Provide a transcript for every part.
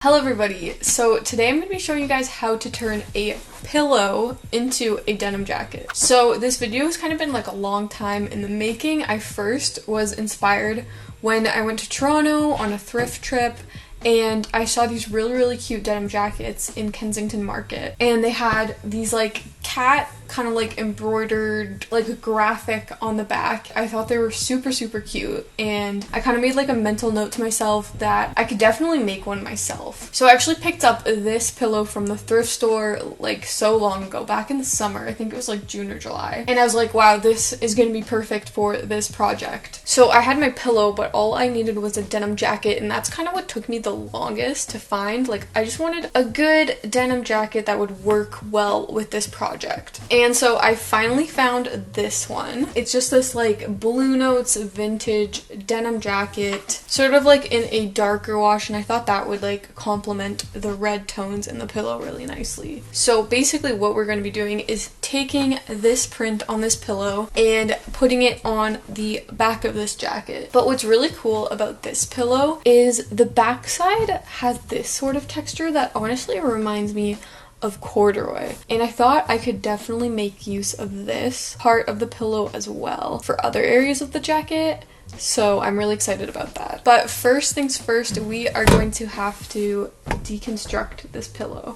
Hello everybody, so today I'm going to be showing you guys how to turn a pillow into a denim jacket. So this video has kind of been like a long time in the making. I first was inspired when I went to Toronto on a thrift trip and I saw these really cute denim jackets in Kensington Market, and they had these like cat kind of like embroidered like graphic on the back. I thought they were super cute, and I kind of made like a mental note to myself that I could definitely make one myself. So I actually picked up this pillow from the thrift store like so long ago, back in the summer. I think it was like June or July, and I was like, wow, this is going to be perfect for this project. So I had my pillow, but all I needed was a denim jacket, and that's kind of what took me the longest to find. Like, I just wanted a good denim jacket that would work well with this project. And so I finally found this one. It's just this like Blue Notes vintage denim jacket, sort of like in a darker wash, and I thought that would like complement the red tones in the pillow really nicely. So basically what we're going to be doing is taking this print on this pillow and putting it on the back of this jacket. But what's really cool about this pillow is the backside has this sort of texture that honestly reminds me of corduroy, and I thought I could definitely make use of this part of the pillow as well for other areas of the jacket. So I'm really excited about that. But first things first, we are going to have to deconstruct this pillow.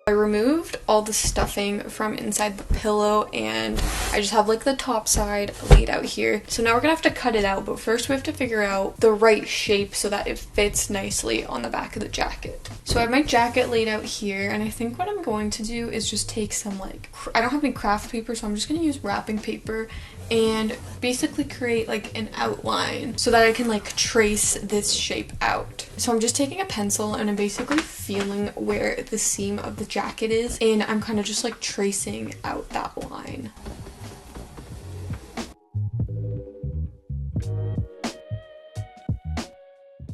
I removed all the stuffing from inside the pillow, and I just have like the top side laid out here. So now we're gonna have to cut it out, but first we have to figure out the right shape so that it fits nicely on the back of the jacket. So I have my jacket laid out here, and I think what I'm going to do is just take some like, I don't have any craft paper, so I'm just gonna use wrapping paper and basically create like an outline so that I can like trace this shape out. So I'm just taking a pencil and I'm basically feeling where the seam of the jacket is, and I'm kind of just like tracing out that line.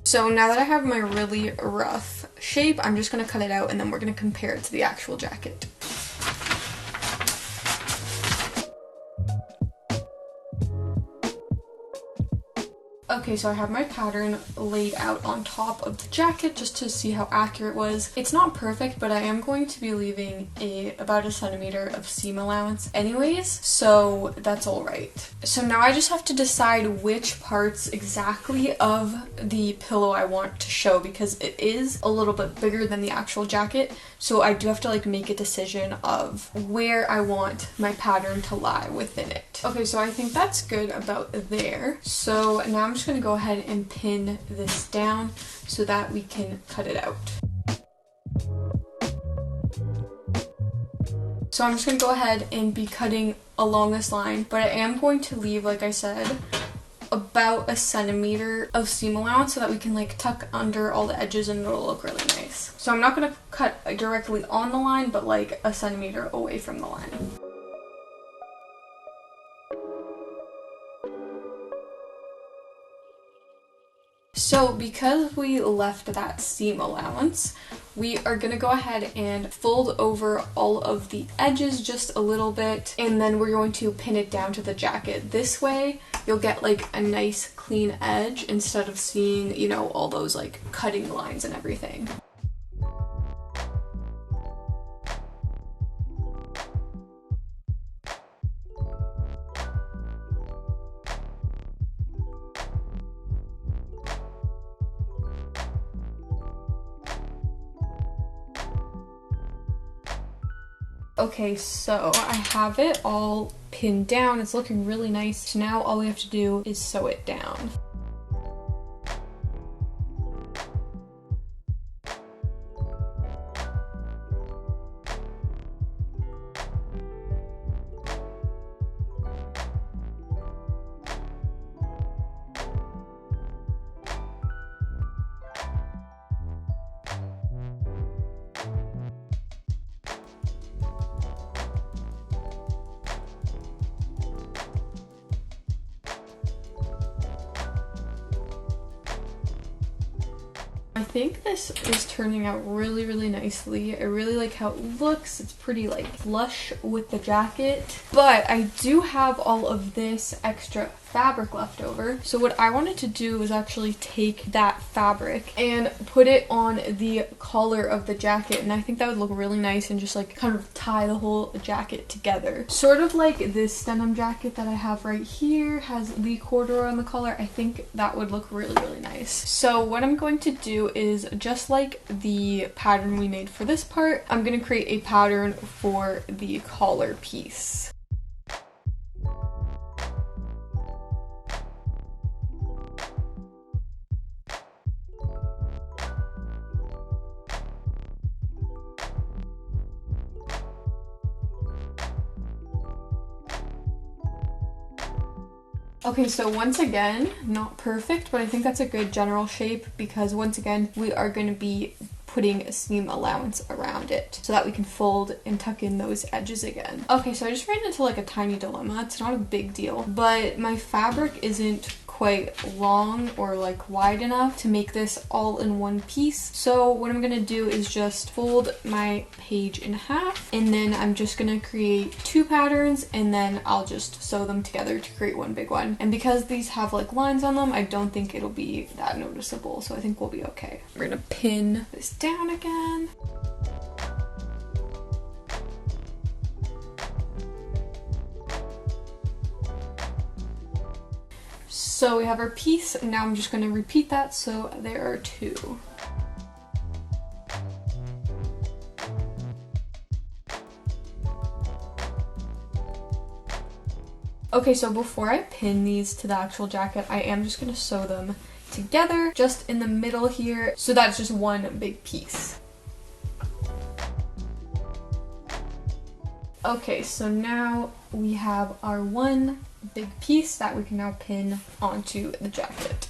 So now that I have my really rough shape, I'm just going to cut it out, and then we're going to compare it to the actual jacket. Okay, so I have my pattern laid out on top of the jacket just to see how accurate it was. It's not perfect, but I am going to be leaving about a centimeter of seam allowance anyways, so that's all right. So now I just have to decide which parts exactly of the pillow I want to show, because it is a little bit bigger than the actual jacket, so I do have to like make a decision of where I want my pattern to lie within it. Okay, so I think that's good about there. So now I'm just going to go ahead and pin this down so that we can cut it out. So I'm just going to go ahead and be cutting along this line, but I am going to leave, like I said, about a centimeter of seam allowance so that we can like tuck under all the edges and it'll look really nice. So I'm not going to cut directly on the line, but like a centimeter away from the line. So because we left that seam allowance, we are going to go ahead and fold over all of the edges just a little bit, and then we're going to pin it down to the jacket. This way you'll get like a nice clean edge instead of seeing, you know, all those like cutting lines and everything. Okay, so I have it all pinned down. It's looking really nice. So now all we have to do is sew it down. I think this is turning out really, really nicely. I really like how it looks. It's pretty like flush with the jacket. But I do have all of this extra fabric left over. So what I wanted to do was actually take that fabric and put it on the collar of the jacket, and I think that would look really nice and just like kind of tie the whole jacket together. Sort of like this denim jacket that I have right here has the corduroy on the collar. I think that would look really, really nice. So what I'm going to do is, just like the pattern we made for this part, I'm going to create a pattern for the collar piece. Okay, so once again, not perfect, but I think that's a good general shape because once again, we are going to be putting a seam allowance around it so that we can fold and tuck in those edges again. Okay, so I just ran into like a tiny dilemma. It's not a big deal, but my fabric isn't quite long or like wide enough to make this all in one piece. So what I'm gonna do is just fold my page in half, and then I'm just gonna create two patterns, and then I'll just sew them together to create one big one. And because these have like lines on them, I don't think it'll be that noticeable, so I think we'll be okay. We're gonna pin this down again. So we have our piece, and now I'm just going to repeat that, so there are two. Okay, so before I pin these to the actual jacket, I am just going to sew them together just in the middle here, so that's just one big piece. Okay, so now we have our one big piece that we can now pin onto the jacket.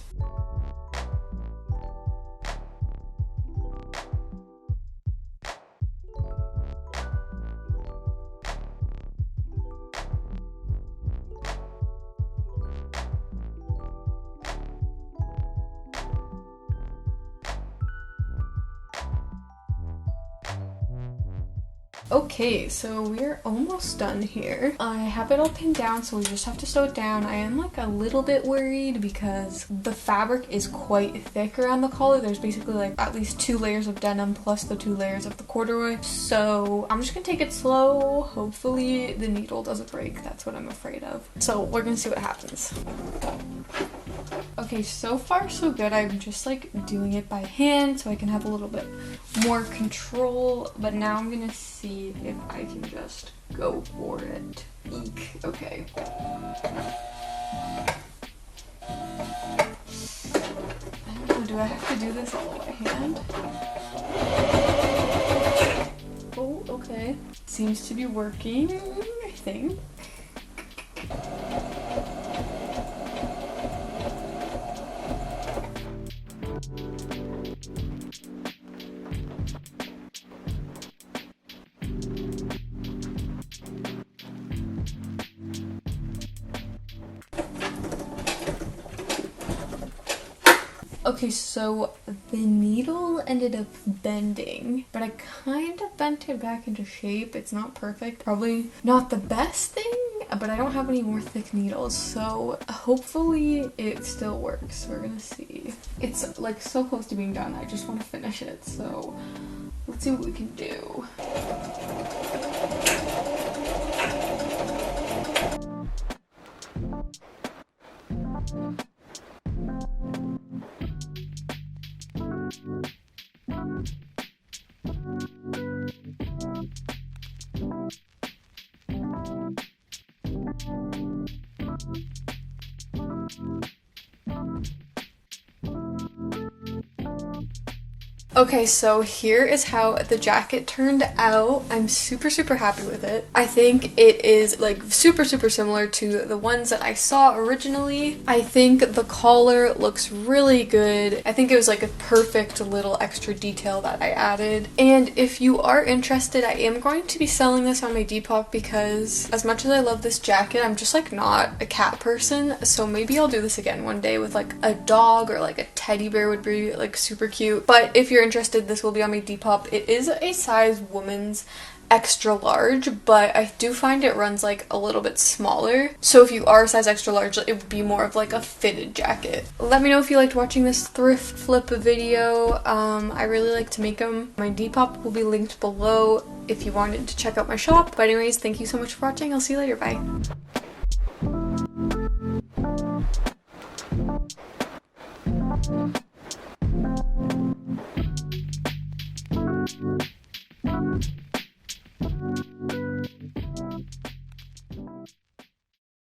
Okay, so we're almost done here. I have it all pinned down, so we just have to sew it down. I am like a little bit worried because the fabric is quite thick around the collar. There's basically like at least 2 layers of denim plus the 2 layers of the corduroy. So I'm just gonna take it slow. Hopefully the needle doesn't break. That's what I'm afraid of. So we're gonna see what happens. Okay, so far so good. I'm just like doing it by hand so I can have a little bit more control, but now I'm gonna see if I can just go for it. Eek. Okay. I don't know, do I have to do this all by hand? Oh, okay. Seems to be working, I think. Okay, so the needle ended up bending, but I kind of bent it back into shape. It's not perfect. Probably not the best thing, but I don't have any more thick needles, so hopefully it still works. We're gonna see. It's like so close to being done. I just want to finish it, so let's see what we can do. Okay, so here is how the jacket turned out. I'm super happy with it. I think it is like super similar to the ones that I saw originally. I think the collar looks really good. I think it was like a perfect little extra detail that I added. And if you are interested, I am going to be selling this on my Depop because as much as I love this jacket, I'm just like not a cat person. So maybe I'll do this again one day with like a dog or like a teddy bear would be like super cute. But if you're interested, this will be on my Depop. It is a size woman's extra large, but I do find it runs like a little bit smaller. So if you are a size extra large, it would be more of like a fitted jacket. Let me know if you liked watching this thrift flip video. I really like to make them. My Depop will be linked below if you wanted to check out my shop. But anyways, thank you so much for watching. I'll see you later. Bye.